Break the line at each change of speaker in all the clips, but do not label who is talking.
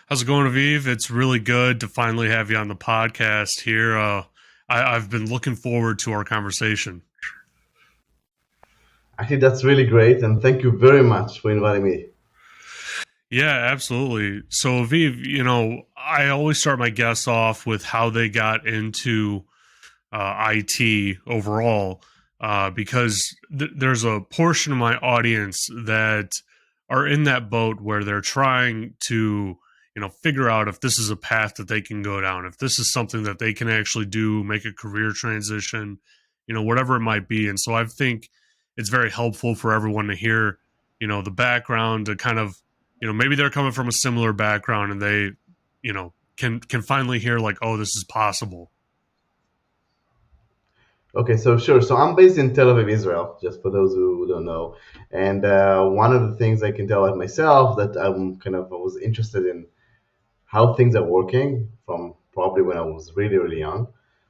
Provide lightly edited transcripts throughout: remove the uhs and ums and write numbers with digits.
How's it going, Aviv? It's really good to finally have you on the podcast here. I've been looking forward to our conversation.
Actually, that's really great, and thank you very much for inviting me.
Yeah, absolutely. So, Aviv, I always start my guests off with how they got into IT overall, because there's a portion of my audience that are in that boat where they're trying to, figure out if this is a path that they can go down, if this is something that they can actually do, make a career transition, whatever it might be. And so I think it's very helpful for everyone to hear, the background to kind of, maybe they're coming from a similar background and they, can finally hear like, oh, this is possible.
Okay, so sure. So I'm based in Tel Aviv, Israel, just for those who don't know. And one of the things I can tell about myself that I was interested in how things are working from probably when I was really, really young.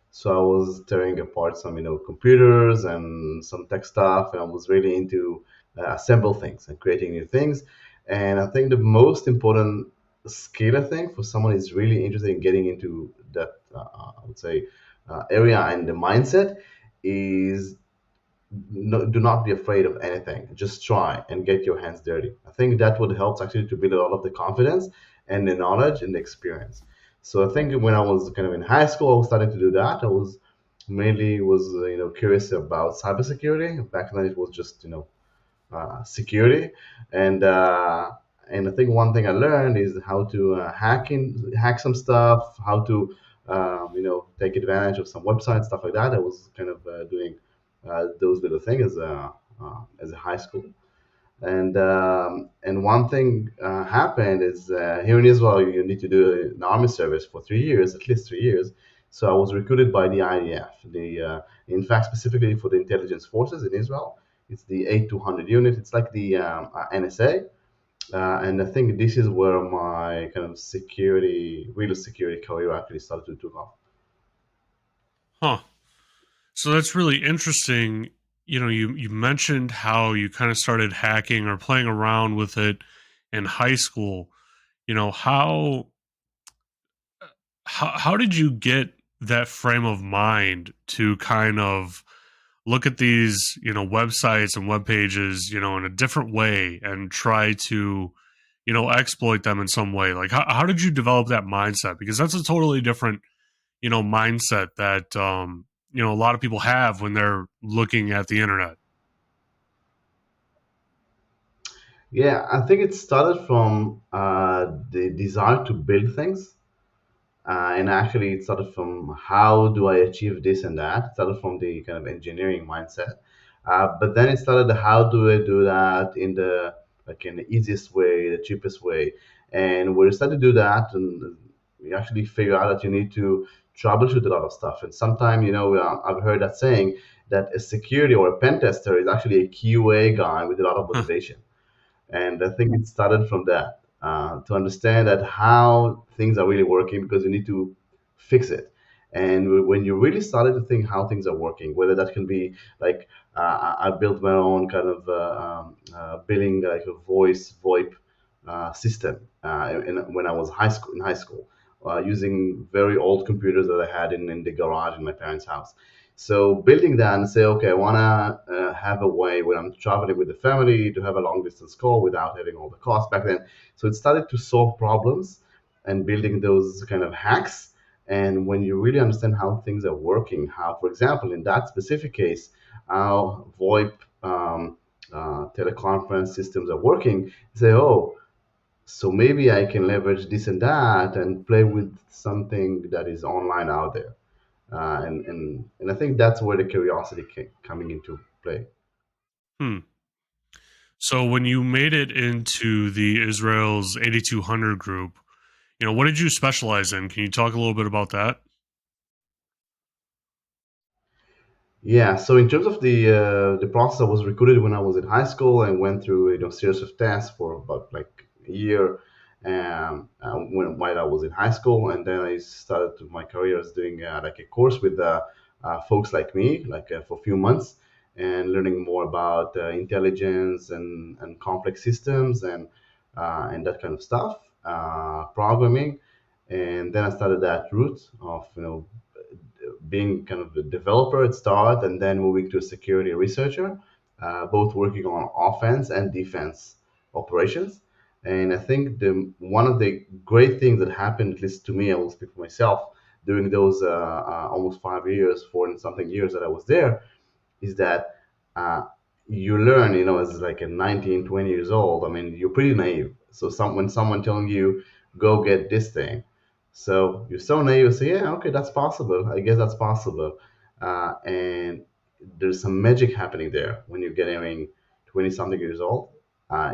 So I was tearing apart some, computers and some tech stuff, and I was really into assemble things and creating new things. And I think the most important skill, I think, for someone is really interested in getting into that, I would say, area and the mindset is no, do not be afraid of anything. Just try and get your hands dirty. I think that would help actually to build a lot of the confidence and the knowledge and the experience. So I think when I was kind of in high school, I was starting to do that. I was mainly was curious about cybersecurity. Back then, it was just security, and uh, and I think one thing I learned is how to hack some stuff, how to take advantage of some websites, stuff like that. I was kind of doing those little things as a high school. And one thing happened is here in Israel you need to do an army service for 3 years, at least 3 years. So I was recruited by the IDF, in fact specifically for the intelligence forces in Israel. It's the 8200 unit. It's like the NSA, and I think this is where my kind of real security career actually started to took off.
Huh. So that's really interesting. You mentioned how you kind of started hacking or playing around with it in high school. You know, how did you get that frame of mind to kind of look at these, websites and web pages, in a different way and try to, exploit them in some way? Like how did you develop that mindset? Because that's a totally different, mindset that a lot of people have when they're looking at the internet.
Yeah, I think it started from the desire to build things. And actually, it started from how do I achieve this and that. It started from the kind of engineering mindset, but then it started the how do I do that in the easiest way, the cheapest way. And when you start to do that, and you actually figure out that you need to troubleshoot a lot of stuff. And sometimes, I've heard that saying that a security or a pen tester is actually a QA guy with a lot of
Huh.
motivation. And I think it started from that, to understand that how things are really working because you need to fix it. And when you really started to think how things are working, whether that can be like I built my own kind of billing, like a voice VoIP system when I was high school, using very old computers that I had in the garage in my parents' house. So building that and say, okay, I want to have a way when I'm traveling with the family to have a long distance call without having all the costs back then. So it started to solve problems and building those kind of hacks. And when you really understand how things are working, how, for example, in that specific case, how VoIP teleconference systems are working, you say, oh, so maybe I can leverage this and that and play with something that is online out there. And I think that's where the curiosity came coming into play.
Hmm. So when you made it into the Israel's 8200 group, what did you specialize in? Can you talk a little bit about that?
Yeah, so in terms of the process, I was recruited when I was in high school and went through series of tests for about like a year, while I was in high school, and then I started my career as doing like a course with folks like me, like for a few months, and learning more about intelligence and complex systems and that kind of stuff. programming, and then I started that route of being kind of a developer at start, and then moving to a security researcher, both working on offense and defense operations. And I think the one of the great things that happened, at least to me, I will speak for myself, during those almost 5 years, 4 and something years that I was there, is that uh, you learn, as like a 19, 20 years old. I mean, you're pretty naive. So when someone telling you, go get this thing, so you're so naive, you say, yeah, okay, that's possible. I guess that's possible. And there's some magic happening there when you're getting 20 something years old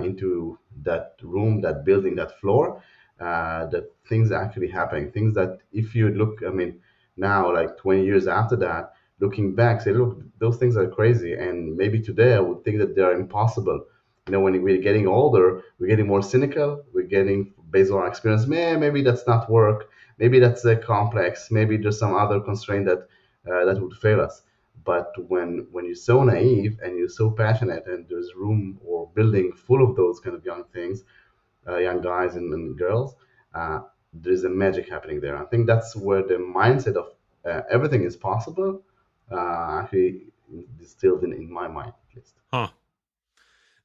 into that room, that building, that floor, that things are actually happening. Things that if you look, I mean, now, like 20 years after that, looking back, say, look, those things are crazy. And maybe today I would think that they're impossible. When we're getting older, we're getting more cynical. We're getting, based on our experience, man, maybe that's not work. Maybe that's complex. Maybe there's some other constraint that would fail us. But when you're so naive and you're so passionate, and there's room or building full of those kind of young things, young guys and girls, uh, there's a magic happening there. I think that's where the mindset of everything is possible actually distilled in my mind, at least.
Huh.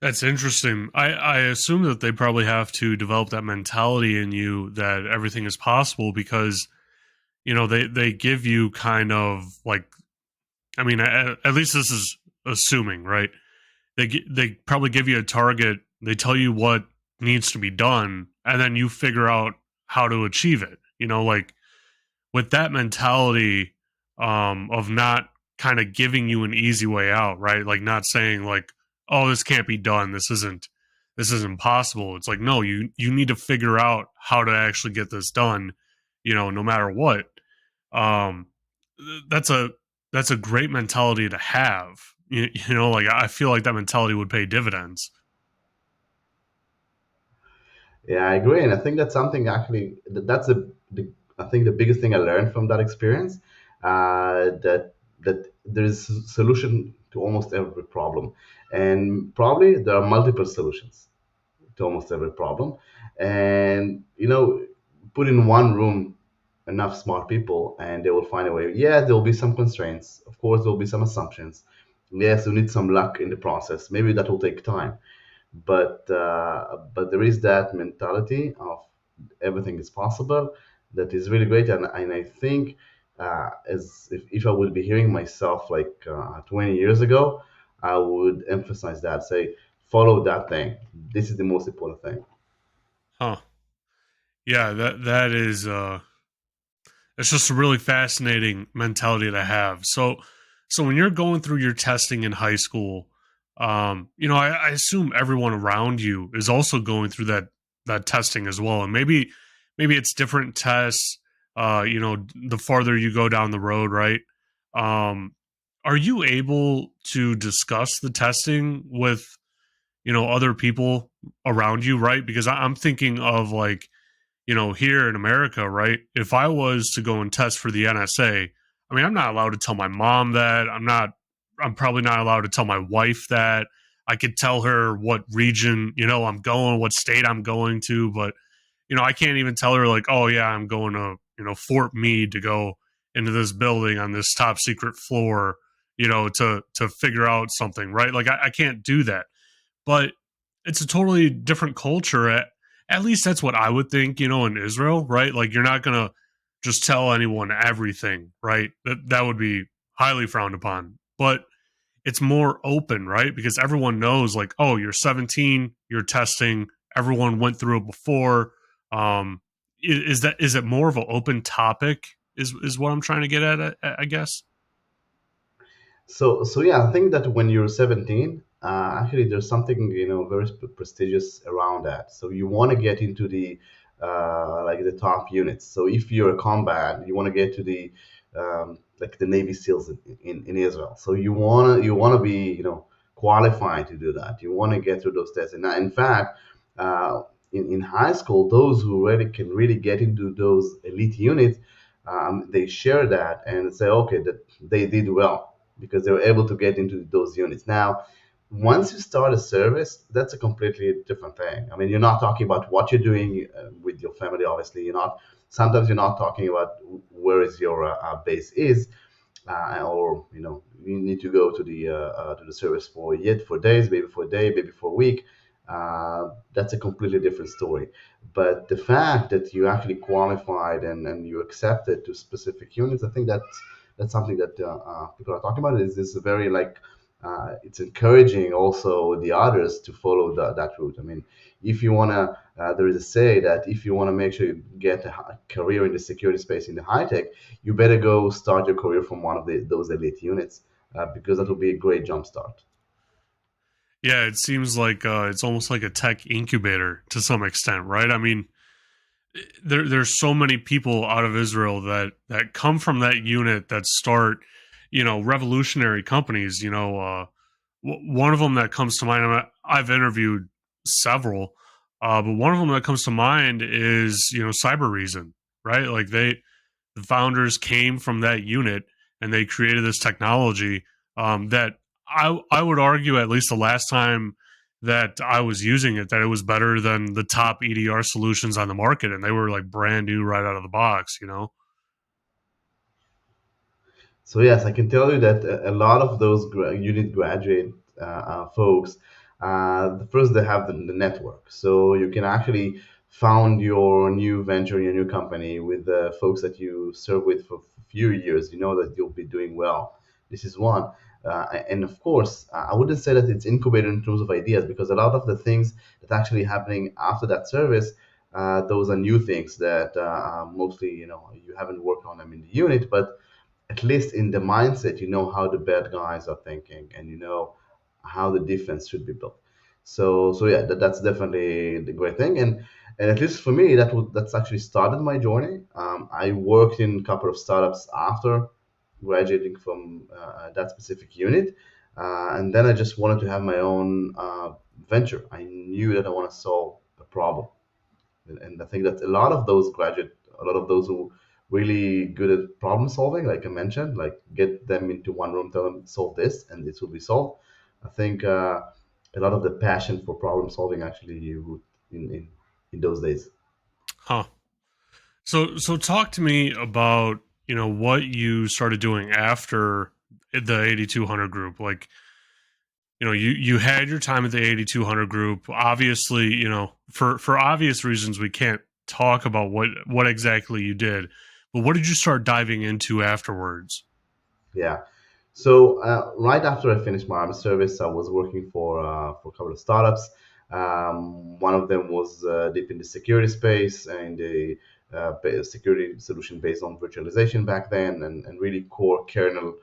That's interesting. I assume that they probably have to develop that mentality in you that everything is possible because, they give you kind of like, I mean, at least this is assuming, right? They probably give you a target, they tell you what needs to be done, and then you figure out how to achieve it. Like with that mentality of not kind of giving you an easy way out, right? Like not saying like, "Oh, this can't be done. This isn't possible." It's like, no, you need to figure out how to actually get this done. No matter what. Um, that's a great mentality to have. Like I feel like that mentality would pay dividends.
Yeah, I agree, and I think that's something actually that's the I think the biggest thing I learned from that experience, that there's a solution to almost every problem, and probably there are multiple solutions to almost every problem. And put in one room enough smart people, and they will find a way. Yeah, there will be some constraints. Of course, there will be some assumptions. Yes, you need some luck in the process. Maybe that will take time, but there is that mentality of everything is possible that is really great. And I think as if I would be hearing myself like 20 years ago, I would emphasize that, say, follow that thing. This is the most important thing.
Huh. Yeah, that is it's just a really fascinating mentality to have. So when you're going through your testing in high school, I assume everyone around you is also going through that testing as well. And maybe it's different tests, the farther you go down the road, right? Um, are you able to discuss the testing with, other people around you, right? Because I'm thinking of like, here in America, right? If I was to go and test for the NSA, I mean, I'm not allowed to tell my mom that. I'm probably not allowed to tell my wife that. I could tell her what region, I'm going, what state I'm going to, but, I can't even tell her, like, oh, yeah, I'm going to, Fort Meade to go into this building on this top secret floor, to figure out something, right? Like, I can't do that. But it's a totally different culture. At least that's what I would think, in Israel, right? Like you're not gonna just tell anyone everything, right? That would be highly frowned upon. But it's more open, right? Because everyone knows, like, oh, you're 17, you're testing. Everyone went through it before. Is it more of an open topic? Is what I'm trying to get at? I guess.
So yeah, I think that when you're 17, actually there's something very prestigious around that. So you want to get into the like the top units. So if you're a combat, you want to get to the like the Navy SEALs in Israel. So you wanna be qualified to do that. You want to get through those tests. And in fact, in high school, those who really can really get into those elite units, they share that and say, okay, that they did well because they were able to get into those units. Now, once you start a service, that's a completely different thing. I mean, you're not talking about what you're doing with your family. Obviously, sometimes you're not talking about where is your base is, or you need to go to the service for days, maybe for a day, maybe for a week. That's a completely different story. But the fact that you actually qualified and you accepted to specific units, I think that's something that people are talking about. Is this very like it's encouraging also the others to follow that route. I mean, if you wanna, there is a say that if you wanna make sure you get a career in the security space in the high tech, you better go start your career from one of those elite units, because that will be a great jump start.
Yeah, it seems like it's almost like a tech incubator to some extent, right? I mean, there's so many people out of Israel that come from that unit that start, revolutionary companies. One of them that comes to mind. I've interviewed several, but one of them that comes to mind is Cyber Reason, right? Like the founders came from that unit and they created this technology that I would argue, at least the last time that I was using it, that it was better than the top EDR solutions on the market, and they were like brand new right out of the box.
So yes, I can tell you that a lot of those unit graduate folks, first they have the network, so you can actually found your new venture, your new company with the folks that you serve with for a few years. You know that you'll be doing well. This is one. And of course, I wouldn't say that it's incubated in terms of ideas, because a lot of the things that actually happening after that service, those are new things that mostly you haven't worked on them in the unit, but at least in the mindset, you know how the bad guys are thinking, and you know how the defense should be built. So yeah, that's definitely the great thing. And at least for me, that's actually started my journey. I worked in a couple of startups after graduating from that specific unit, and then I just wanted to have my own venture. I knew that I want to solve a problem, and I think that a lot of those who really good at problem solving, like I mentioned, like get them into one room, tell them solve this, and this will be solved. I think a lot of the passion for problem solving actually root in those days.
Huh. So talk to me about what you started doing after the 8200 group. Like, you had your time at the 8200 group. Obviously, for obvious reasons, we can't talk about what exactly you did. But what did you start diving into afterwards?
Yeah. So right after I finished my army service, I was working for a couple of startups. One of them was deep in the security space and a security solution based on virtualization back then, and really core kernel,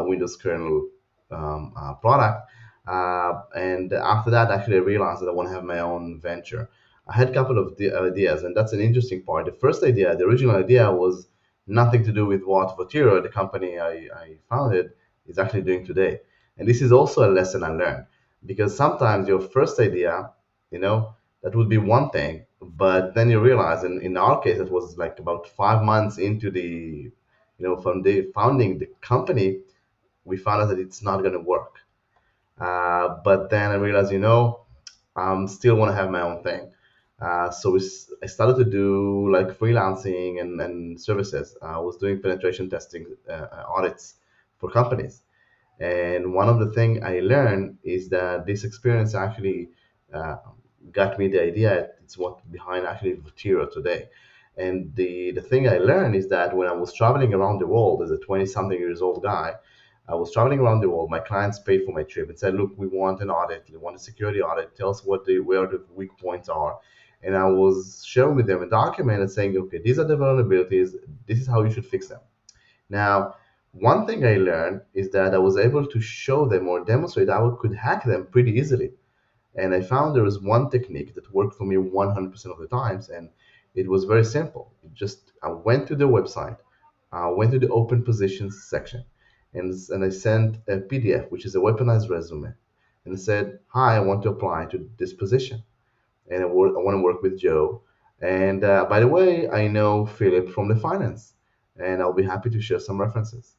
Windows kernel product. And after that, actually, I realized that I want to have my own venture. I had a couple of ideas, and that's an interesting part. The first idea, the original idea, was nothing to do with what Votiro, the company I founded, is actually doing today. And this is also a lesson I learned, because sometimes your first idea, that would be one thing, but then you realize, and in our case, it was like about 5 months into from the founding the company, we found out that it's not going to work. But then I realized, I still want to have my own thing. I started to do like freelancing and services. I was doing penetration testing audits for companies. And one of the things I learned is that this experience actually uh, got me the idea. It's what behind actually Votiro today. And the thing I learned is that when I was traveling around the world as a 20 something years old guy, I was traveling around the world. My clients paid for my trip and said, "Look, we want an audit. We want a security audit. Tell us where the weak points are." And I was sharing with them a document and saying, "Okay, these are the vulnerabilities. This is how you should fix them." Now, one thing I learned is that I was able to show them or demonstrate how I could hack them pretty easily. And I found there was one technique that worked for me 100% of the times, and it was very simple. I went to their website, I went to the open positions section, and I sent a PDF, which is a weaponized resume, and I said, "Hi, I want to apply to this position, and I want to work with Joe. And by the way, I know Philip from the finance, and I'll be happy to share some references."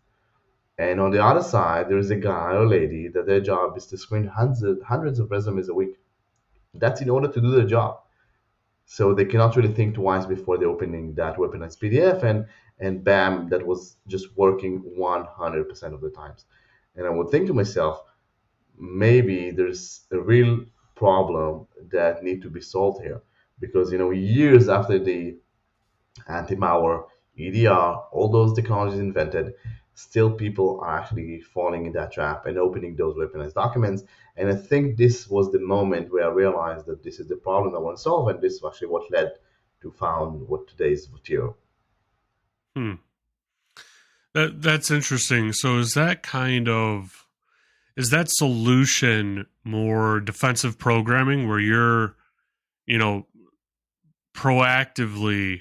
And on the other side, there is a guy or lady that their job is to screen hundreds of resumes a week. That's in order to do their job. So they cannot really think twice before they opening that weaponized PDF, and bam, that was just working 100% of the times. And I would think to myself, maybe there's a real problem that need to be solved here, because years after the anti-malware, EDR, all those technologies invented, still people are actually falling in that trap and opening those weaponized documents. And I think this was the moment where I realized that this is the problem I want to solve, and this is actually what led to found what today is Votiro.
Hmm. That's interesting. So is that solution more defensive programming where you're, you know, proactively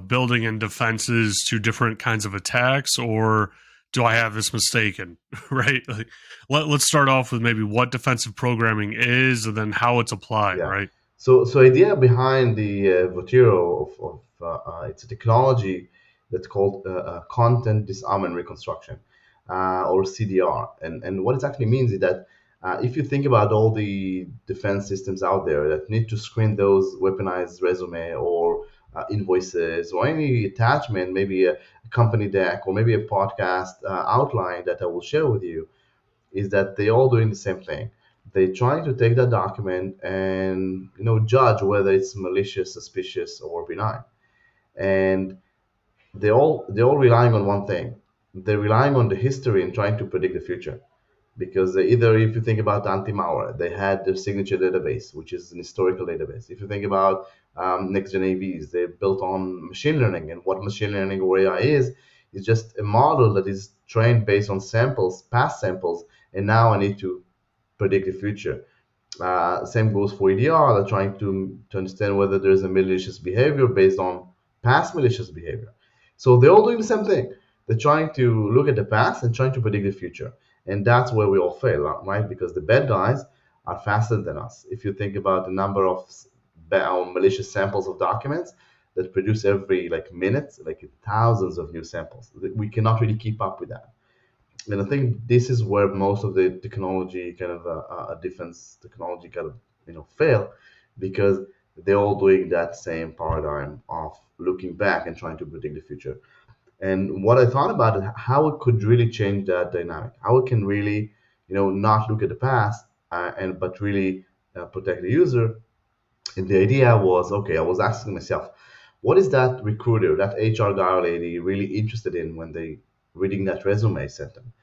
building in defenses to different kinds of attacks, or do I have this mistaken? Right? Like, let's start off with maybe what defensive programming is, and then how it's applied.
Yeah.
Right?
So idea behind the Votiro it's a technology that's called Content Disarmament Reconstruction, or CDR. And what it actually means is that if you think about all the defense systems out there that need to screen those weaponized resume or invoices or any attachment, maybe a company deck or maybe a podcast outline that I will share with you, is that they all doing the same thing. They're trying to take that document and judge whether it's malicious, suspicious, or benign. And they're all relying on one thing. They're relying on the history and trying to predict the future. Because either if you think about anti-malware, they had their signature database, which is an historical database. If you think about next-gen AVs, they're built on machine learning, and what machine learning or AI is just a model that is trained based on samples, past samples, and now I need to predict the future. Same goes for EDR. They're trying to understand whether there's a malicious behavior based on past malicious behavior. So they're all doing the same thing. They're trying to look at the past and trying to predict the future. And that's where we all fail, right? Because the bad guys are faster than us. If you think about the number of malicious samples of documents that produce every like minute, like thousands of new samples, we cannot really keep up with that. And I think this is where most of the technology kind of defense technology kind of fail, because they're all doing that same paradigm of looking back and trying to predict the future. And what I thought about it, how it could really change that dynamic, how it can really not look at the past and but really protect the user. And the idea was, okay, I was asking myself, what is that recruiter, that HR guy or lady really interested in when they reading that resume I sent them?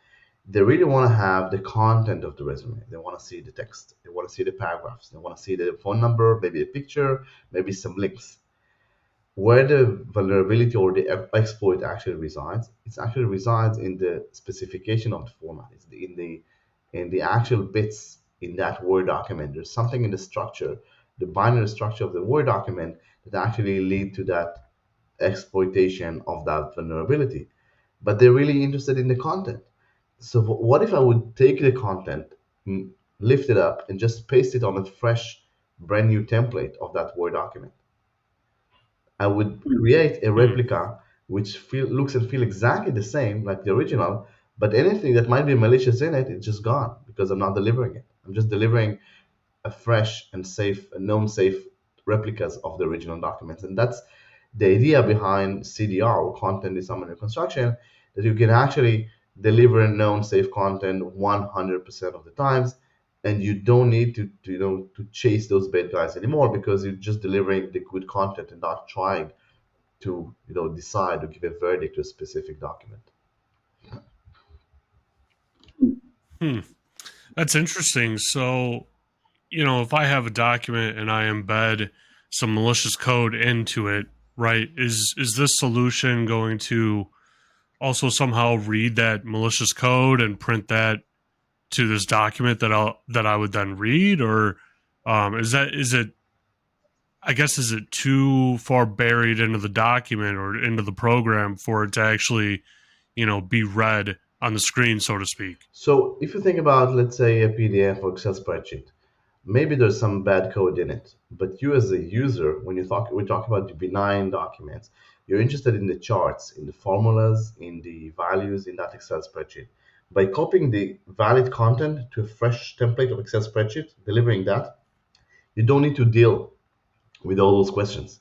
They really want to have the content of the resume. They want to see the text. They want to see the paragraphs. They want to see the phone number, maybe a picture, maybe some links. Where the vulnerability or the exploit actually resides, it actually resides in the specification of the format. It's in the actual bits in that Word document. There's something in the structure, the binary structure of the Word document, that actually lead to that exploitation of that vulnerability. But they're really interested in the content. So what if I would take the content, lift it up, and just paste it on a fresh, brand new template of that Word document? I would create a
Hmm.
replica which looks and feel exactly the same like the original, but anything that might be malicious in it, it's just gone because I'm not delivering it. I'm just delivering a fresh and safe, known safe replicas of the original documents. And that's the idea behind CDR, or Content Disarmament Reconstruction, that you can actually deliver known safe content 100% of the times, and you don't need to chase those bad guys anymore, because you're just delivering the good content and not trying to decide or give a verdict to a specific document.
Hmm. That's interesting. So, if I have a document and I embed some malicious code into it, right? Is this solution going to also somehow read that malicious code and print that to this document that I would then read, or is it, I guess, is it too far buried into the document or into the program for it to actually be read on the screen, so to speak?
So if you think about, let's say, a PDF or Excel spreadsheet, maybe there's some bad code in it, but you as a user, when we talk about the benign documents, you're interested in the charts, in the formulas, in the values in that Excel spreadsheet. By copying the valid content to a fresh template of Excel spreadsheet, delivering that, you don't need to deal with all those questions.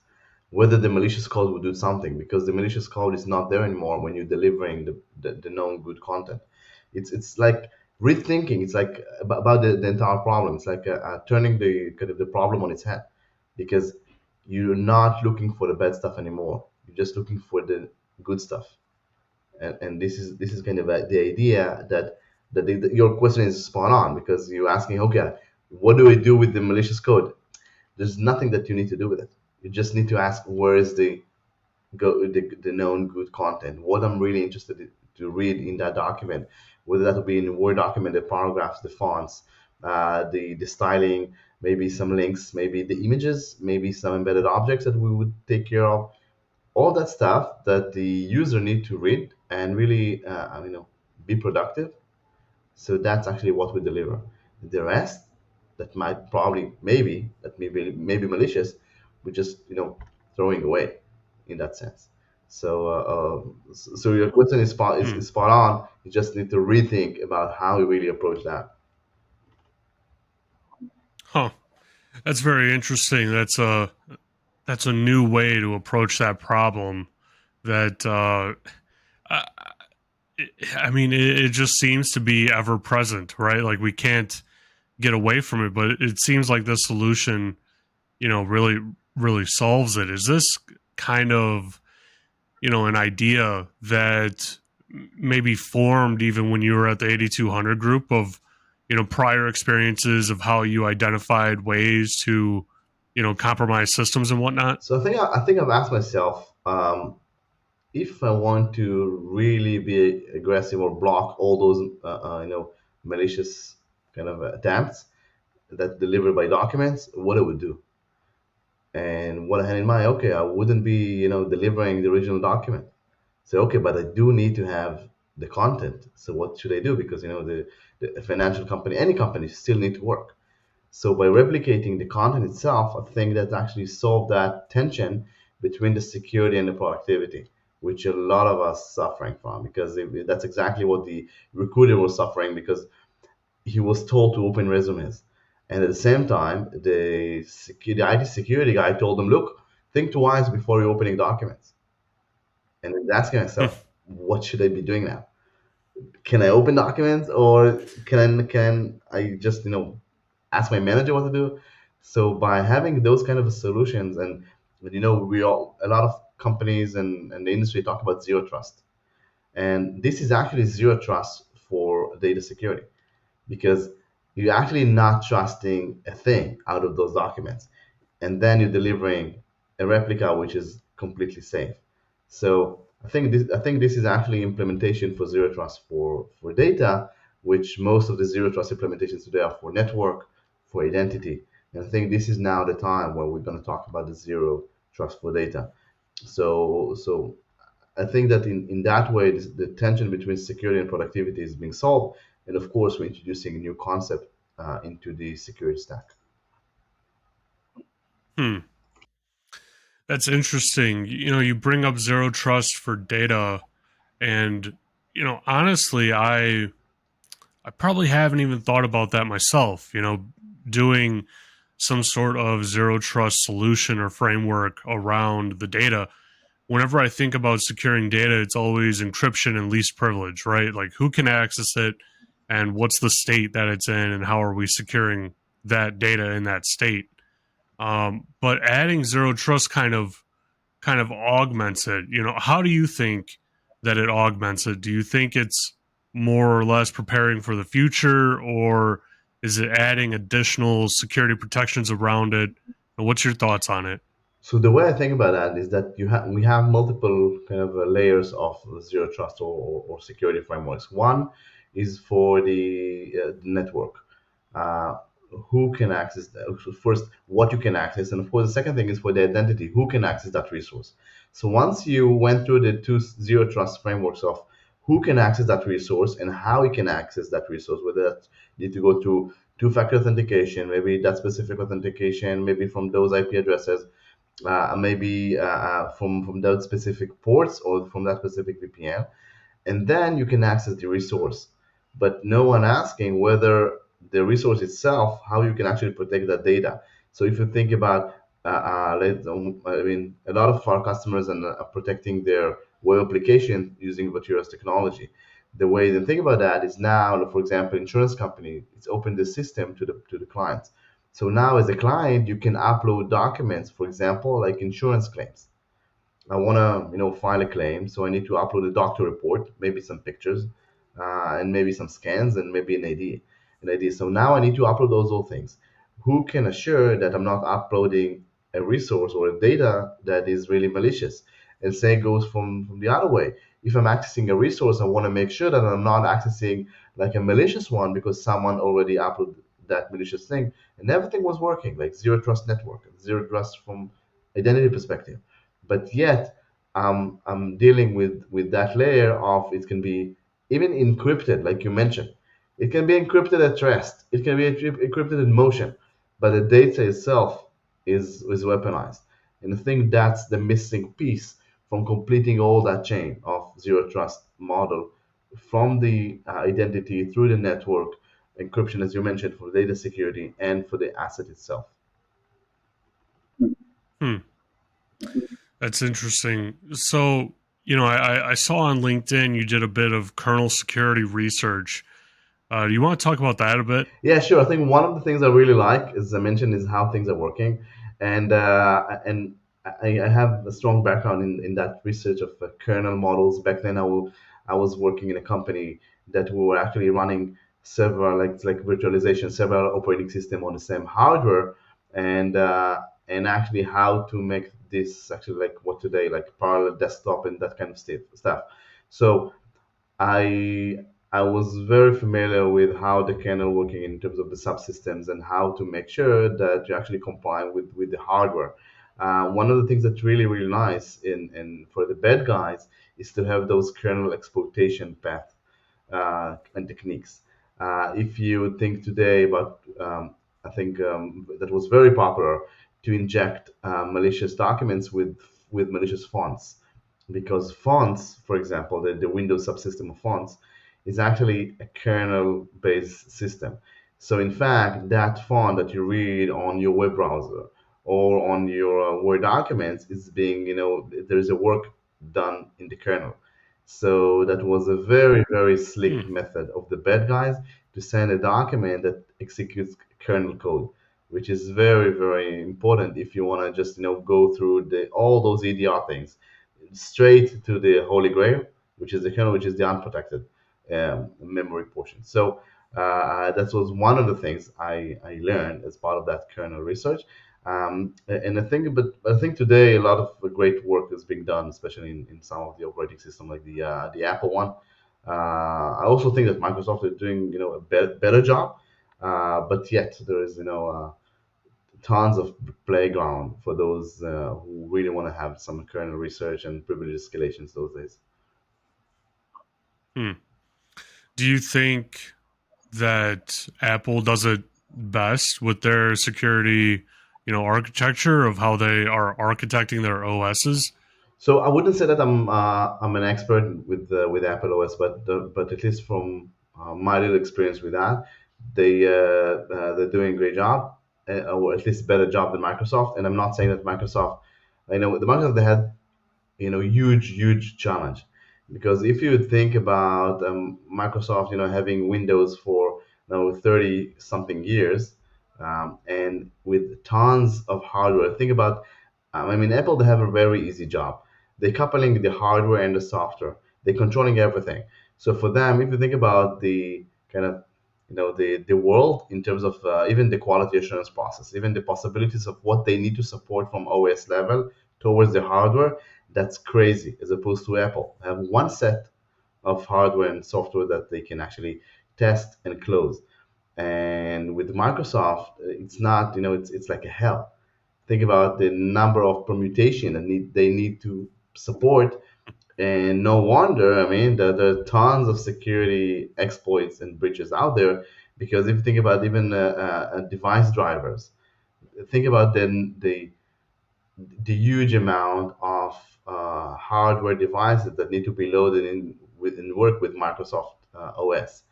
Whether the malicious code will do something, because the malicious code is not there anymore when you're delivering the known good content. It's like rethinking. It's like about the entire problem. It's like turning the kind of the problem on its head, because you're not looking for the bad stuff anymore. You're just looking for the good stuff. And this is kind of the idea that your question is spot on, because you're asking, okay, what do I do with the malicious code? There's nothing that you need to do with it. You just need to ask, where is the known good content? What I'm really interested to read in that document, whether that will be in a Word document, the paragraphs, the fonts, the styling, maybe some links, maybe the images, maybe some embedded objects that we would take care of. All that stuff that the user need to read and really, be productive. So that's actually what we deliver. The rest, that might probably maybe malicious, we're just throwing away in that sense. So your question is
Hmm.
spot on. You just need to rethink about how we really approach that.
Huh. That's very interesting. That's a new way to approach that problem. That I, I mean, it just seems to be ever present, right? Like we can't get away from it, but it seems like this solution, really really solves it. Is this kind of an idea that maybe formed even when you were at the 8200 group of prior experiences of how you identified ways to compromise systems and whatnot?
So I think I've asked myself, if I want to really be aggressive or block all those malicious kind of attempts that delivered by documents, what I would do. And what I had in mind, okay, I wouldn't be delivering the original document. So okay, but I do need to have the content. So what should I do? Because the financial company, any company, still need to work. So by replicating the content itself, I think that actually solved that tension between the security and the productivity, which a lot of us suffering from, because that's exactly what the recruiter was suffering, because he was told to open resumes. And at the same time, the IT security guy told him, look, think twice before you're opening documents. And then asking myself, what should I be doing now? Can I open documents, or can I just ask my manager what to do? So by having those kind of solutions, and we all a lot of companies and the industry talk about zero trust, and this is actually zero trust for data security, because you're actually not trusting a thing out of those documents, and then you're delivering a replica which is completely safe. So I think this is actually implementation for zero trust for data, which most of the zero trust implementations today are for network, for identity. And I think this is now the time where we're going to talk about the zero trust for data. So I think that in that way, the tension between security and productivity is being solved. And of course, we're introducing a new concept into the security stack.
Hmm. That's interesting. You bring up zero trust for data, and honestly, I probably haven't even thought about that myself. Doing some sort of zero trust solution or framework around the data. Whenever I think about securing data, it's always encryption and least privilege, right? Like who can access it and what's the state that it's in and how are we securing that data in that state. But adding zero trust kind of augments it. How do you think that it augments it? Do you think it's more or less preparing for the future, or is it adding additional security protections around it? And what's your thoughts on it?
So the way I think about that is that we have multiple kind of layers of zero trust or security frameworks. One is for the network. Uh, who can access that? First, what you can access, and of course, the second thing is for the identity. Who can access that resource? So once you went through the two zero trust frameworks of who can access that resource and how you can access that resource, whether that need to go through two-factor authentication, maybe that specific authentication, maybe from those IP addresses, maybe from those specific ports or from that specific VPN, and then you can access the resource. But no one asking whether the resource itself, how you can actually protect that data. So if you think about I mean, a lot of our customers are protecting their web application using Virtuous technology. The way they think about that is now, for example, insurance company, it's opened the system to the clients. So now, as a client, you can upload documents, for example, like insurance claims. I want to, file a claim, so I need to upload a doctor report, maybe some pictures, and maybe some scans, and maybe an ID. So now I need to upload those all things. Who can assure that I'm not uploading a resource or a data that is really malicious? And same goes from the other way. If I'm accessing a resource, I want to make sure that I'm not accessing like a malicious one because someone already uploaded that malicious thing, and everything was working, like zero trust network, zero trust from identity perspective, but yet I'm dealing with that layer of it can be even encrypted, like you mentioned. It can be encrypted at rest. It can be encrypted in motion, but the data itself is weaponized. And I think that's the missing piece from completing all that chain of zero trust model from the identity through the network encryption, as you mentioned, for data security and for the asset itself.
Hmm. That's interesting. So, I saw on LinkedIn you did a bit of kernel security research. Do you want to talk about that a bit?
Yeah, sure. I think one of the things I really like, as I mentioned, is how things are working, and I have a strong background in that research of kernel models. Back then, I was working in a company that we were actually running several like virtualization, several operating system on the same hardware, and actually how to make this actually like what today like parallel desktop and that kind of stuff. So I I was very familiar with how the kernel working in terms of the subsystems and how to make sure that you actually comply with the hardware. One of the things that's really nice in for the bad guys is to have those kernel exploitation path and techniques. If you think today about, I think that was very popular to inject malicious documents with malicious fonts, because fonts, for example, the Windows subsystem of fonts, is actually a kernel-based system. So in fact, that font that you read on your web browser or on your Word documents is being, there is a work done in the kernel. So that was a very
Hmm.
slick method of the bad guys to send a document that executes kernel code, which is very important if you want to just go through the all those EDR things straight to the holy grail, which is the kernel, which is the unprotected memory portion. So that was one of the things I learned as part of that kernel research. And I think today a lot of great work is being done, especially in some of the operating system like the Apple one. I also think that Microsoft is doing a better job, but yet there is tons of playground for those who really want to have some kernel research and privilege escalations those days.
Hmm. Do you think that Apple does it best with their security, architecture of how they are architecting their OSs?
So I wouldn't say that I'm an expert with Apple OS, but at least from my little experience with that, they're doing a great job, or at least better job than Microsoft. And I'm not saying that Microsoft, I know the Microsoft they had huge challenge, because if you think about Microsoft having Windows for 30 something years, and with tons of hardware. Think about, I mean, Apple, they have a very easy job. They're coupling the hardware and the software. They're controlling everything. So for them, if you think about the kind of the world in terms of even the quality assurance process, even the possibilities of what they need to support from OS level towards the hardware, that's crazy. As opposed to Apple, have one set of hardware and software that they can actually test and close. And with Microsoft, it's not, it's like a hell. Think about the number of permutation that they need to support. And no wonder, I mean, there are tons of security exploits and breaches out there. Because if you think about even device drivers, think about the huge amount of hardware devices that need to be loaded in with and work with Microsoft OS.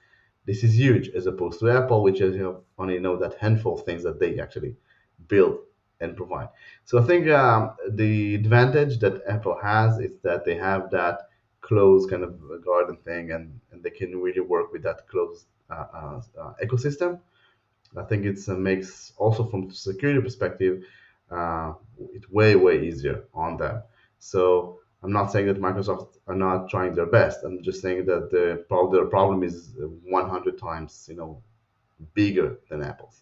This is huge as opposed to Apple, which is only know that handful of things that they actually build and provide. So I think the advantage that Apple has is that they have that closed kind of garden thing, and they can really work with that closed ecosystem. I think it makes also from security perspective, uh, it way easier on them. So I'm not saying that Microsoft are not trying their best. I'm just saying that their problem is 100 times bigger than Apple's.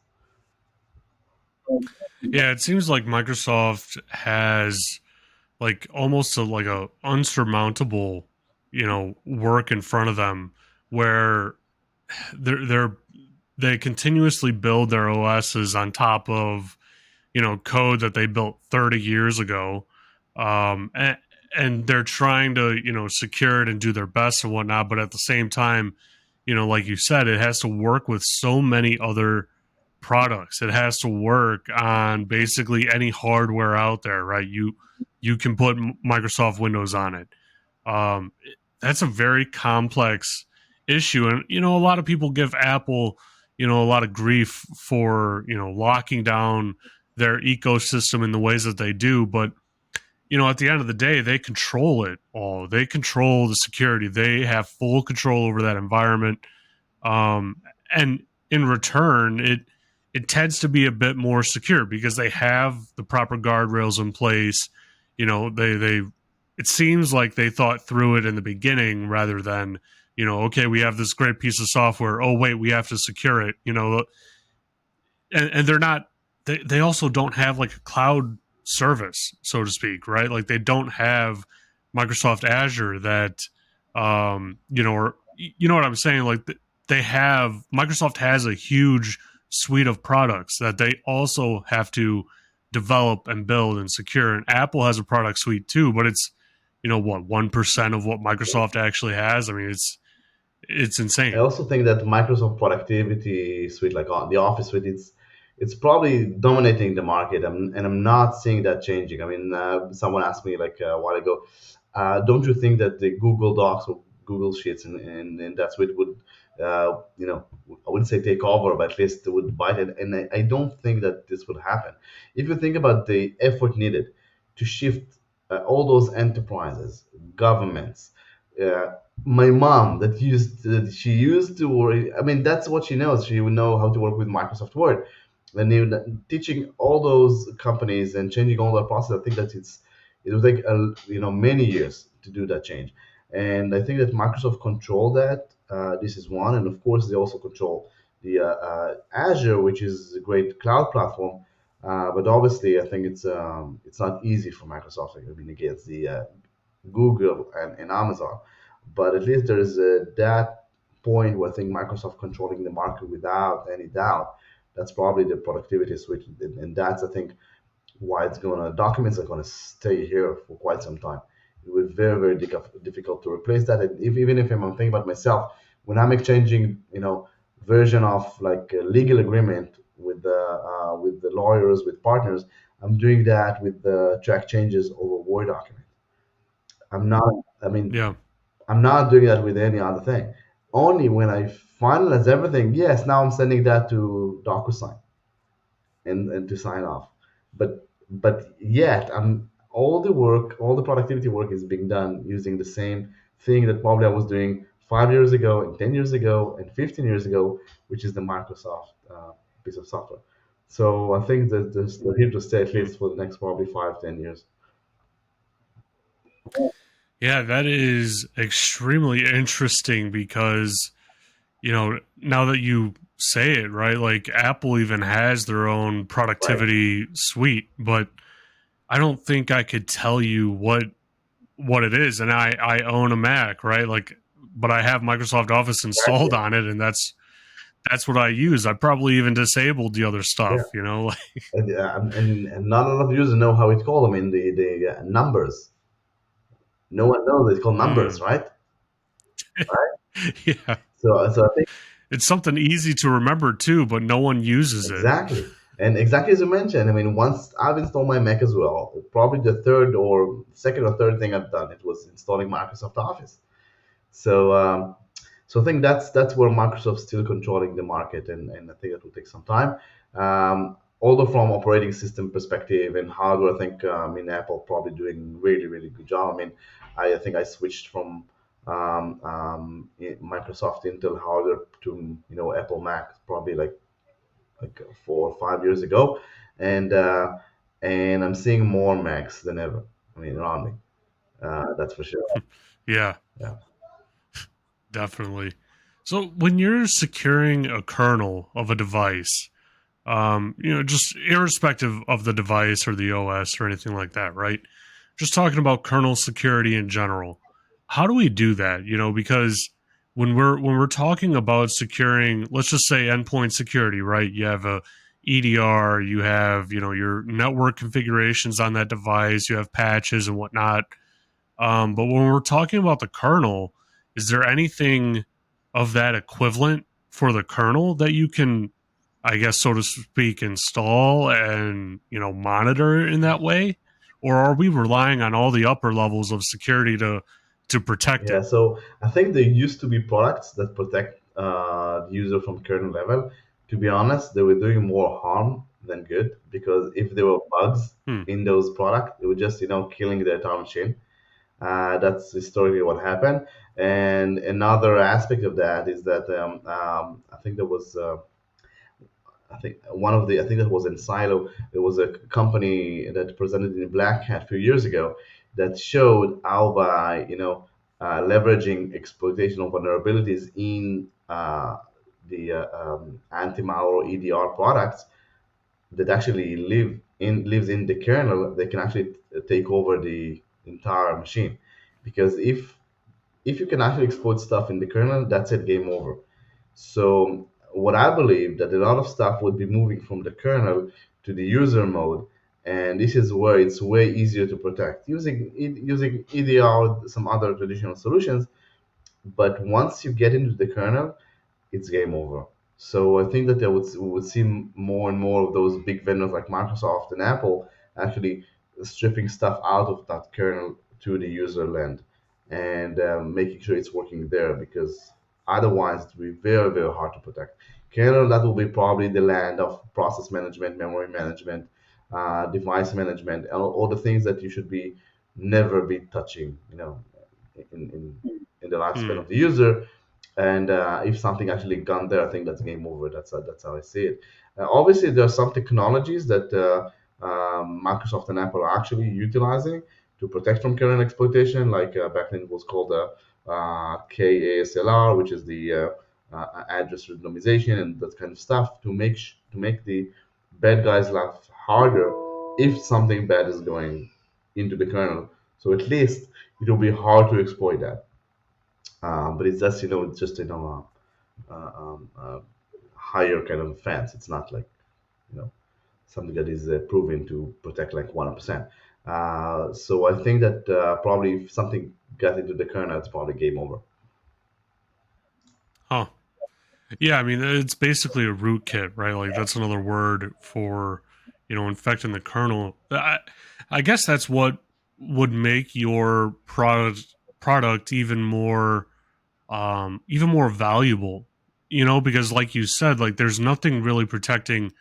Yeah, it seems like Microsoft has like almost like a unsurmountable, work in front of them where they're they continuously build their OSs on top of code that they built 30 years ago, and they're trying to secure it and do their best and whatnot, but at the same time, like you said, it has to work with so many other products. It has to work on basically any hardware out there, right? You can put Microsoft Windows on it. um, that's a very complex issue, and a lot of people give Apple a lot of grief for locking down their ecosystem in the ways that they do, but at the end of the day, they control it all. They control the security. They have full control over that environment. And in return, it tends to be a bit more secure because they have the proper guardrails in place. They it seems like they thought through it in the beginning rather than okay, we have this great piece of software. Oh wait, we have to secure it. And they're not. They also don't have like a cloud service, so to speak, right? Like they don't have Microsoft Azure that or what I'm saying. Like they have Microsoft has a huge suite of products that they also have to develop and build and secure. And Apple has a product suite too, but it's what 1% of what Microsoft actually has. I mean, it's
I
insane.
also think that Microsoft Productivity Suite, like the Office Suite, it's probably dominating the market, and I'm not seeing that changing. I mean, someone asked me like a while ago, don't you think that the Google Docs or Google Sheets and that suite would, I wouldn't say take over, but at least it would bite it. And I don't think that this would happen. If you think about the effort needed to shift all those enterprises, governments, uh, my mom that she used to work. I mean, that's what she knows. She would know how to work with Microsoft Word, and teaching all those companies and changing all the process. I think that it will take many years to do that change, and I think that Microsoft control that. This is one, and of course they also control the Azure, which is a great cloud platform. But obviously, I think it's not easy for Microsoft. I mean, against the Google and Amazon. But at least there is that point where I think Microsoft controlling the market without any doubt. That's probably the productivity switch, and that's I think why it's going to documents are going to stay here for quite some time. It will be very difficult to replace that. And even if I'm thinking about myself, when I'm exchanging version of like a legal agreement with the lawyers with partners, I'm doing that with the track changes over Word document. I'm not. I mean,
Yeah.
I'm not doing that with any other thing. Only when I finalize everything, yes, now I'm sending that to DocuSign and to sign off. But yet, I'm all the work, all the productivity work is being done using the same thing that probably I was doing 5 years ago, and 10 years ago, and 15 years ago, which is the Microsoft piece of software. So I think that they're here to stay at
Hmm.
least for the next probably 5, 10 years.
Yeah, that is extremely interesting because, now that you say it, right? Like Apple even has their own
Right.
productivity suite, but I don't think I could tell you what it is. And I own a Mac, right? Like but I have Microsoft Office installed
Exactly.
on it, and that's what I use. I probably even disabled the other
Yeah.
stuff.
And not a lot of users know how it's called. I mean, the numbers. No one knows it's called numbers,
Mm.
right? Right.
Yeah.
So I think
It's something easy to remember too, but no one uses it.
exactly, and exactly as you mentioned. I mean, once I've installed my Mac as well, probably the third or second or third thing I've done it was installing Microsoft Office. So so I think that's where Microsoft's still controlling the market, and I think that will take some time. although from operating system perspective and hardware, I think Apple probably doing really really good job. I think I switched from Microsoft Intel hardware to Apple Mac probably like 4 or 5 years ago, and and I'm seeing more Macs than ever. Around me. That's for sure.
Yeah,
Yeah.
definitely. So when you're securing a kernel of a device, just irrespective of the device or the OS or anything like that, right? Just talking about kernel security in general. How do we do that? Because when we're talking about securing, let's just say endpoint security, right? You have a EDR, you have, your network configurations on that device, you have patches and whatnot. But when we're talking about the kernel, is there anything of that equivalent for the kernel that you can, I guess, so to speak, install and monitor in that way, or are we relying on all the upper levels of security to protect
Yeah,
it?
so I think there used to be products that protect the user from kernel level. To be honest, they were doing more harm than good because if there were bugs
Hmm.
in those products, it was just killing the entire machine. That's historically what happened. And another aspect of that is that I think there was I think I think that was in Silo. There was a company that presented in Black Hat a few years ago that showed how by leveraging exploitation of vulnerabilities in the anti-malware EDR products that actually lives in the kernel, they can actually take over the entire machine. Because if you can actually exploit stuff in the kernel, that's it, game over. So what I believe that a lot of stuff would be moving from the kernel to the user mode, and this is where it's way easier to protect using EDR, some other traditional solutions. But once you get into the kernel, it's game over. So I think that we would see more and more of those big vendors like Microsoft and Apple actually stripping stuff out of that kernel to the user land and making sure it's working there because otherwise it will be very, very hard to protect. Kernel, that will be probably the land of process management, memory management, device management, and all the things that you should be never be touching, in the lifespan
Hmm.
of the user. And if something actually gone there, I think that's game over. That's how I see it. Obviously, there are some technologies that Microsoft and Apple are actually utilizing to protect from kernel exploitation. Like back then, it was called KASLR, which is the address randomization and that kind of stuff to make the bad guys life harder if something bad is going into the kernel. So at least it will be hard to exploit that. But it's just it's just higher kind of fence. It's not like you know something that is proven to protect like 1%. So I think that probably if something got into the kernel, it's probably game over.
Huh. Yeah, I mean, it's basically a rootkit, right? Like that's another word for, infecting the kernel. I guess that's what would make your product even more valuable, because like you said, like there's nothing really protecting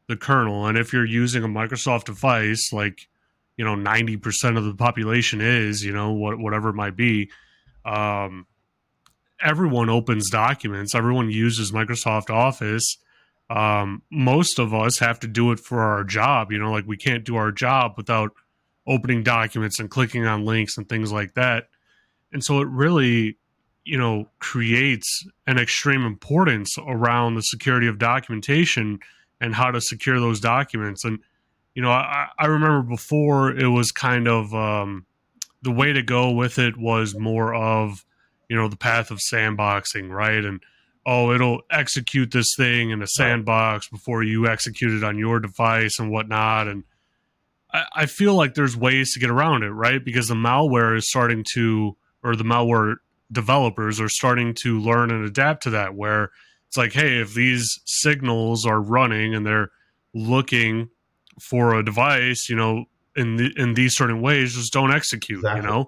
the kernel. And if you're using a Microsoft device, like, 90% of the population is, whatever it might be, um, everyone opens documents, everyone uses Microsoft Office. Most of us have to do it for our job, like we can't do our job without opening documents and clicking on links and things like that. And so it really, creates an extreme importance around the security of documentation and how to secure those documents. And, I remember before it was kind of, the way to go with it was more of, the path of sandboxing, right? And oh, it'll execute this thing in a
Right.
sandbox before you execute it on your device and whatnot. And I feel like there's ways to get around it, right? Because the malware is starting to, or the malware developers are starting to learn and adapt to that, where it's like, hey, if these signals are running and they're looking for a device, in these certain ways, just don't execute,
Exactly.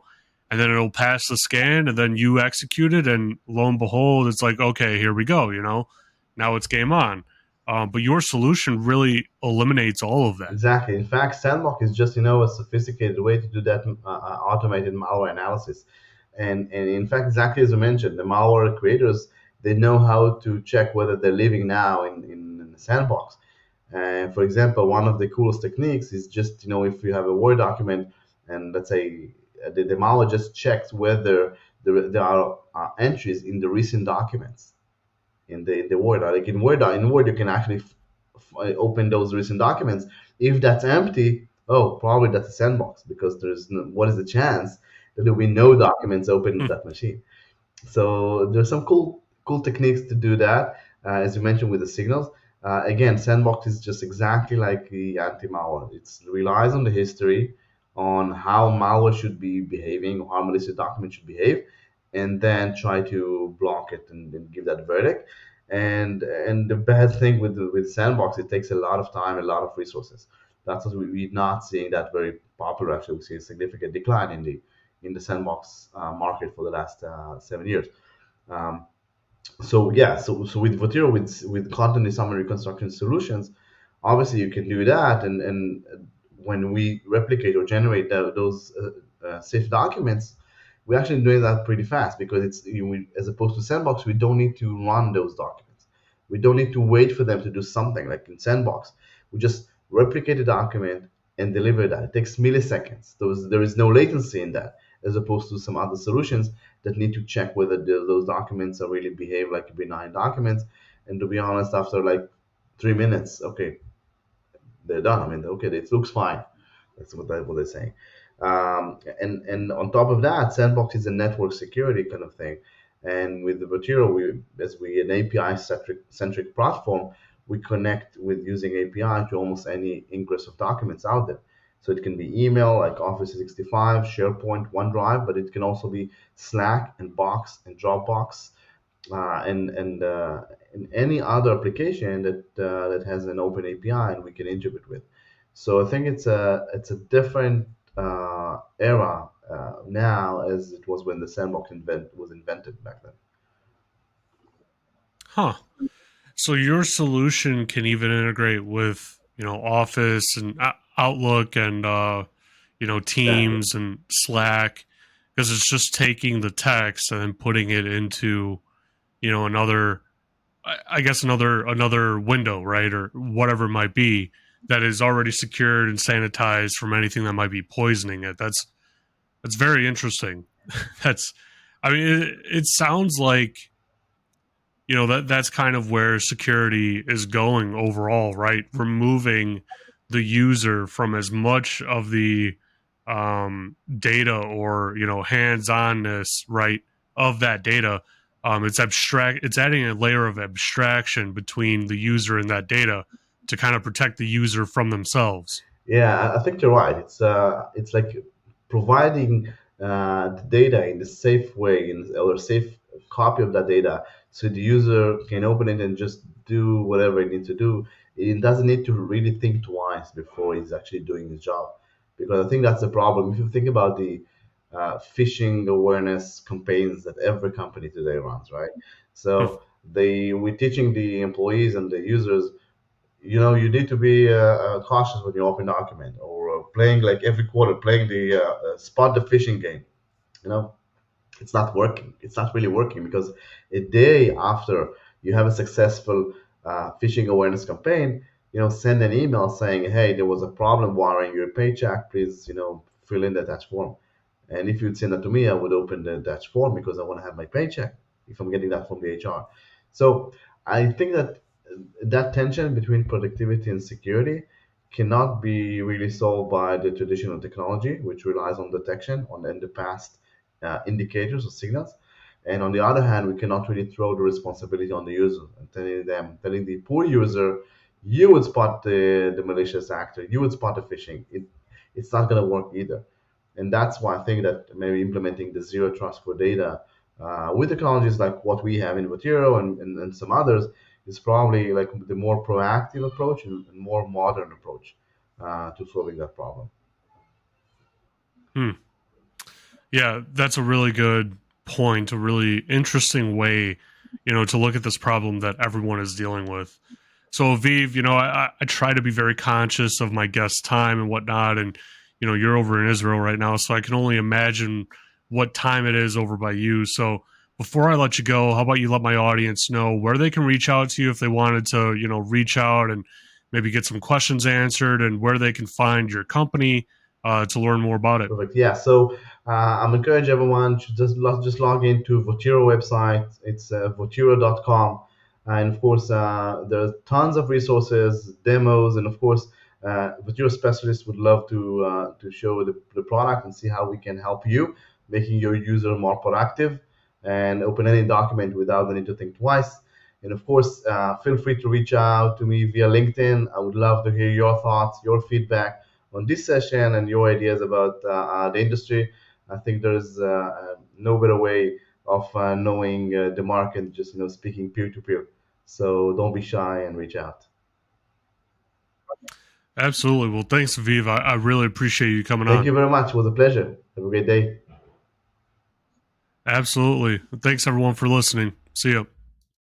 and then it'll pass the scan, and then you execute it, and lo and behold, it's like, okay, here we go, now it's game on. But your solution really eliminates all of that.
Exactly. In fact, Sandbox is just a sophisticated way to do that automated malware analysis. And in fact, exactly as you mentioned, the malware creators, they know how to check whether they're living now in the sandbox. For example, one of the coolest techniques is just if you have a Word document and let's say the malware just checks whether there are entries in the recent documents in the Word. Like in Word, you can actually open those recent documents. If that's empty, oh, probably that's a sandbox because what is the chance that there will be no documents open in
Hmm.
that machine? So there's some cool techniques to do that, as you mentioned with the signals. Again, Sandbox is just exactly like the anti-malware. It relies on the history, on how malware should be behaving, or how malicious document should behave, and then try to block it and give that verdict. And the bad thing with Sandbox, it takes a lot of time, a lot of resources. That's what we're not seeing that very popular. Actually, we see a significant decline in the sandbox market for the last 7 years. Um, so with Votiro, with content disarmament reconstruction solutions, obviously you can do that, and when we replicate or generate those safe documents, we're actually doing that pretty fast because as opposed to Sandbox, we don't need to run those documents. We don't need to wait for them to do something like in Sandbox. We just replicate the document and deliver that. It takes milliseconds. There is no latency in that, as opposed to some other solutions that need to check whether those documents are really behave like benign documents. And to be honest, after like 3 minutes, okay, they're done. I mean, okay, it looks fine. That's what they're saying. And on top of that, Sandbox is a network security kind of thing. And with the material, as we an API centric platform, we connect with using API to almost any ingress of documents out there. So it can be email like Office 365, SharePoint, OneDrive, but it can also be Slack and Box and Dropbox and any other application that has an open API and we can integrate with. So I think it's a different era now as it was when the sandbox was invented back then.
Huh. So your solution can even integrate with Office and Outlook and
Exactly.
Teams and Slack because it's just taking the text and then putting it into another I guess another window, right, or whatever it might be that is already secured and sanitized from anything that might be poisoning it. That's very interesting. That's I mean it sounds like that's kind of where security is going overall, right? Removing the user from as much of the data or hands-onness, right, of that data. It's abstract. It's adding a layer of abstraction between the user and that data to kind of protect the user from themselves.
Yeah, I think you're right. It's like providing the data in the safe way, or a safe copy of that data, so the user can open it and just do whatever it needs to do. It doesn't need to really think twice before he's actually doing his job, because I think that's the problem. If you think about the phishing awareness campaigns that every company today runs, right? So we're teaching the employees and the users, you need to be cautious when you open document, or playing like every quarter, playing the spot the phishing game. You know, it's not working. It's not really working because a day after you have a successful phishing awareness campaign, send an email saying, hey, there was a problem wiring your paycheck. Please, fill in the attached form. And if you'd send that to me, I would open the attached form because I want to have my paycheck if I'm getting that from the HR. So I think that tension between productivity and security cannot be really solved by the traditional technology, which relies on detection on in the past indicators or signals. And on the other hand, we cannot really throw the responsibility on the user and telling the poor user, you would spot the malicious actor, you would spot the phishing. It's not going to work either. And that's why I think that maybe implementing the zero trust for data with technologies like what we have in Votiro and some others is probably like the more proactive approach and more modern approach to solving that problem.
Hmm. Yeah, that's a really good point, a really interesting way, to look at this problem that everyone is dealing with. So Aviv, I try to be very conscious of my guest time and whatnot, and you're over in Israel right now, so I can only imagine what time it is over by you. So before I let you go, how about you let my audience know where they can reach out to you if they wanted to, reach out and maybe get some questions answered, and where they can find your company to learn more about it.
Perfect. Yeah. So I'm encourage everyone to just log into Votiro website. It's votiro.com, and of course there are tons of resources, demos, and of course Votiro specialists would love to show the product and see how we can help you, making your user more productive, and open any document without the need to think twice. And of course, feel free to reach out to me via LinkedIn. I would love to hear your thoughts, your feedback on this session and your ideas about the industry. I think there's no better way of knowing the market, just speaking peer to peer. So don't be shy and reach out.
Absolutely. Well, thanks, Aviv. I really appreciate you coming
Thank
on.
you very much. It was a pleasure. Have a great day.
Absolutely. Thanks, everyone, for listening. See ya.